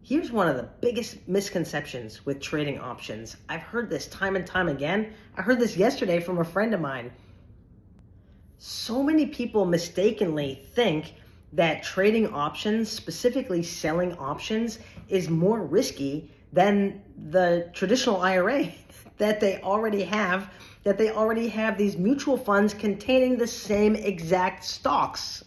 Here's one of the biggest misconceptions with trading options. I've heard this time and time again. I heard this yesterday from a friend of mine. So many people mistakenly think that trading options, specifically selling options, is more risky than the traditional IRA that they already have, these mutual funds containing the same exact stocks.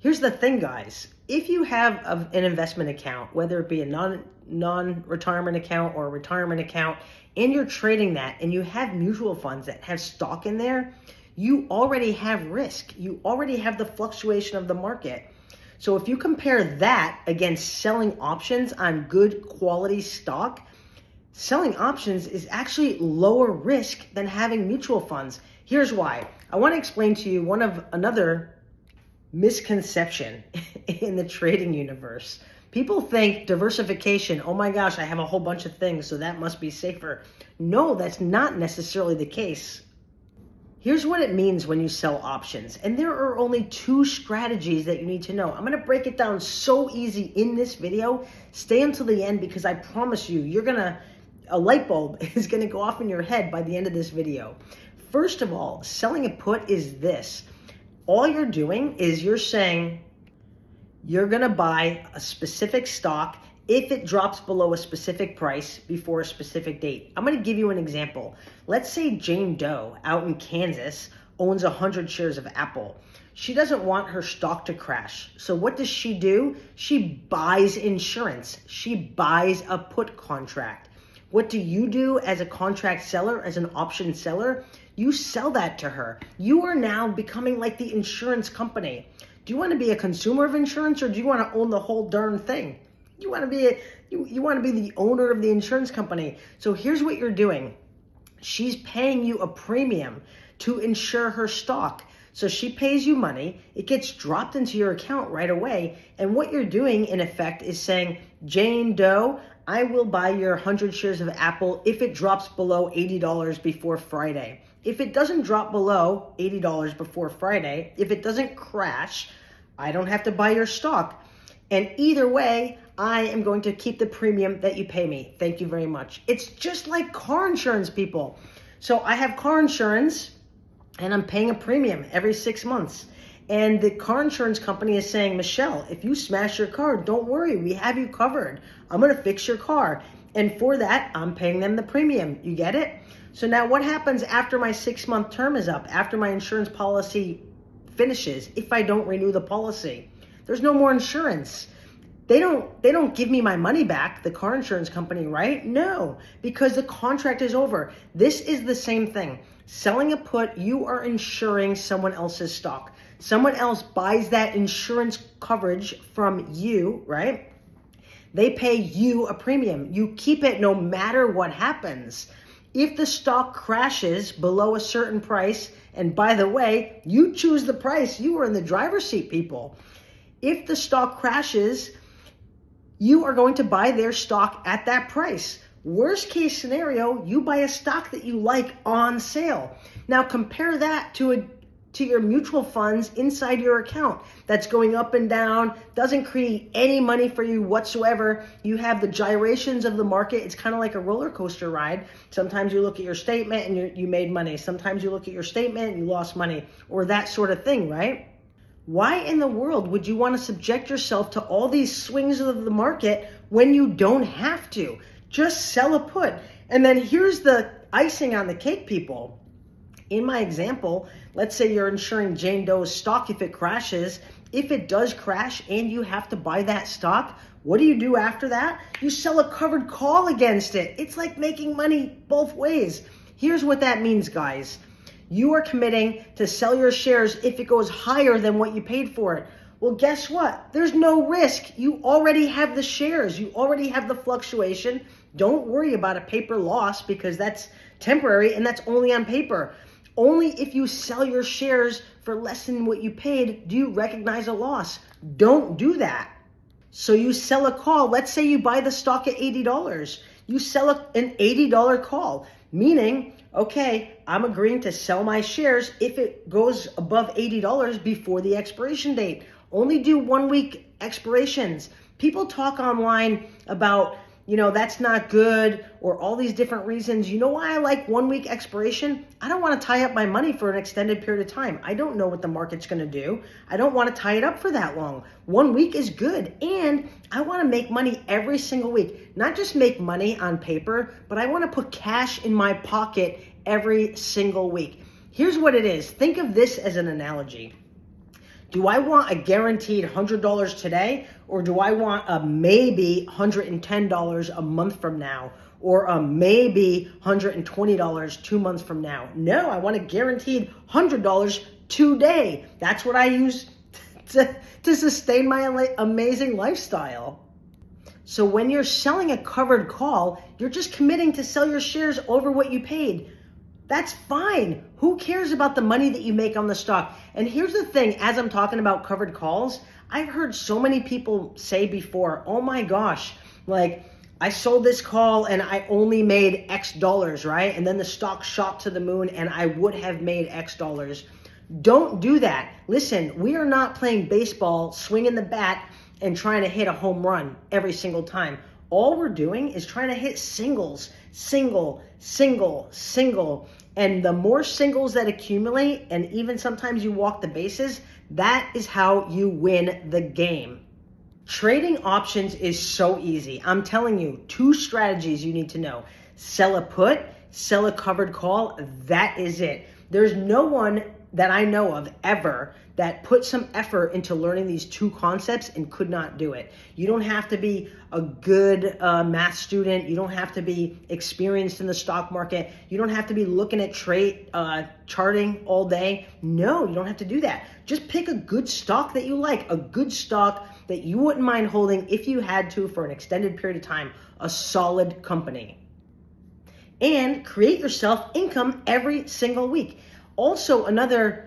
Here's the thing, guys. If you have an investment account, whether it be a non-retirement account or a retirement account, and you're trading that and you have mutual funds that have stock in there, you already have risk. You already have the fluctuation of the market. So if you compare that against selling options on good quality stock, selling options is actually lower risk than having mutual funds. Here's why. I want to explain to you another misconception in the trading universe. People think diversification, oh my gosh, I have a whole bunch of things, so that must be safer. No, that's not necessarily the case. Here's what it means when you sell options. And there are only two strategies that you need to know. I'm going to break it down so easy in this video. Stay until the end because I promise you, a light bulb is going to go off in your head by the end of this video. First of all, selling a put is this. All you're doing is you're saying you're going to buy a specific stock if it drops below a specific price before a specific date. I'm going to give you an example. Let's say Jane Doe out in Kansas owns 100 shares of Apple. She doesn't want her stock to crash. So what does she do? She buys insurance. She buys a put contract. What do you do as a contract seller, as an option seller? You sell that to her. You are now becoming like the insurance company. Do you want to be a consumer of insurance or do you want to own the whole darn thing? You want to be the owner of the insurance company. So here's what you're doing. She's paying you a premium to insure her stock. So she pays you money, it gets dropped into your account right away. And what you're doing in effect is saying, Jane Doe, I will buy your 100 shares of Apple if it drops below $80 before Friday. If it doesn't drop below $80 before Friday, if it doesn't crash, I don't have to buy your stock. And either way, I am going to keep the premium that you pay me. Thank you very much. It's just like car insurance, people. So I have car insurance and I'm paying a premium every 6 months. And the car insurance company is saying, Michelle, if you smash your car, don't worry, we have you covered. I'm going to fix your car. And for that, I'm paying them the premium. You get it? So now what happens after my 6-month term is up, after my insurance policy finishes, if I don't renew the policy? There's no more insurance. They don't give me my money back, the car insurance company, right? No, because the contract is over. This is the same thing. Selling a put, you are insuring someone else's stock. Someone else buys that insurance coverage from you, right? They pay you a premium. You keep it no matter what happens. If the stock crashes below a certain price, and by the way, you choose the price, you are in the driver's seat, people. If the stock crashes, you are going to buy their stock at that price. Worst case scenario, you buy a stock that you like on sale. Now compare that to your mutual funds inside your account that's going up and down, doesn't create any money for you whatsoever. You have the gyrations of the market. It's kind of like a roller coaster ride. Sometimes you look at your statement and you made money. Sometimes you look at your statement and you lost money, or that sort of thing, right? Why in the world would you want to subject yourself to all these swings of the market when you don't have to? Just sell a put. And then here's the icing on the cake, people. In my example, let's say you're insuring Jane Doe's stock if it crashes. If it does crash and you have to buy that stock, what do you do after that? You sell a covered call against it. It's like making money both ways. Here's what that means, guys. You are committing to sell your shares if it goes higher than what you paid for it. Well, guess what? There's no risk. You already have the shares. You already have the fluctuation. Don't worry about a paper loss because that's temporary and that's only on paper. Only if you sell your shares for less than what you paid do you recognize a loss. Don't do that. So you sell a call. Let's say you buy the stock at $80. You sell an $80 call, meaning, okay, I'm agreeing to sell my shares if it goes above $80 before the expiration date. Only do 1 week expirations. People talk online about, that's not good, or all these different reasons. You know why I like 1 week expiration? I don't want to tie up my money for an extended period of time. I don't know what the market's going to do. I don't want to tie it up for that long. 1 week is good. And I want to make money every single week. Not just make money on paper, but I want to put cash in my pocket every single week. Here's what it is. Think of this as an analogy. Do I want a guaranteed $100 today, or do I want a maybe $110 a month from now, or a maybe $120 2 months from now? No, I want a guaranteed $100 today. That's what I use to sustain my amazing lifestyle. So when you're selling a covered call, you're just committing to sell your shares over what you paid. That's fine. Who cares about the money that you make on the stock? And here's the thing, as I'm talking about covered calls, I've heard so many people say before, oh my gosh, like I sold this call and I only made X dollars, right? And then the stock shot to the moon and I would have made X dollars. Don't do that. Listen, we are not playing baseball, swinging the bat and trying to hit a home run every single time. All we're doing is trying to hit singles, single. And the more singles that accumulate, and even sometimes you walk the bases, that is how you win the game. Trading options is so easy. I'm telling you, 2 strategies you need to know. Sell a put, sell a covered call. That is it. There's no one that I know of ever that put some effort into learning these 2 concepts and could not do it. You don't have to be a good math student. You don't have to be experienced in the stock market. You don't have to be looking at trade charting all day. No, you don't have to do that. Just pick a good stock that you like, a good stock that you wouldn't mind holding if you had to for an extended period of time, a solid company. And create yourself income every single week. Also, another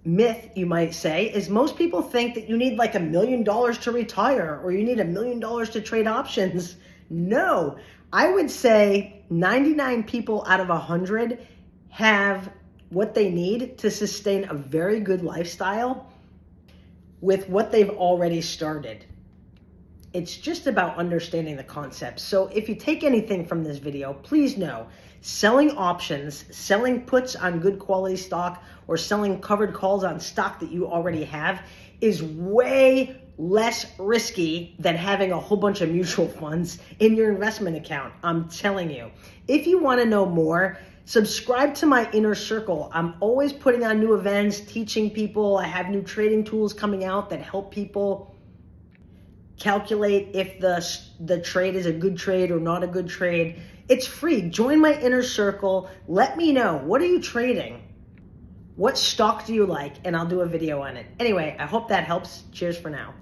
myth, you might say, is most people think that you need like $1 million to retire, or you need $1 million to trade options. No, I would say 99 people out of 100 have what they need to sustain a very good lifestyle with what they've already started. It's just about understanding the concept. So if you take anything from this video, please know selling options, selling puts on good quality stock, or selling covered calls on stock that you already have is way less risky than having a whole bunch of mutual funds in your investment account. I'm telling you. If you want to know more, subscribe to my inner circle. I'm always putting on new events, teaching people. I have new trading tools coming out that help people calculate if the trade is a good trade or not a good trade. It's free. Join my inner circle. Let me know. What are you trading? What stock do you like? And I'll do a video on it. Anyway, I hope that helps. Cheers for now.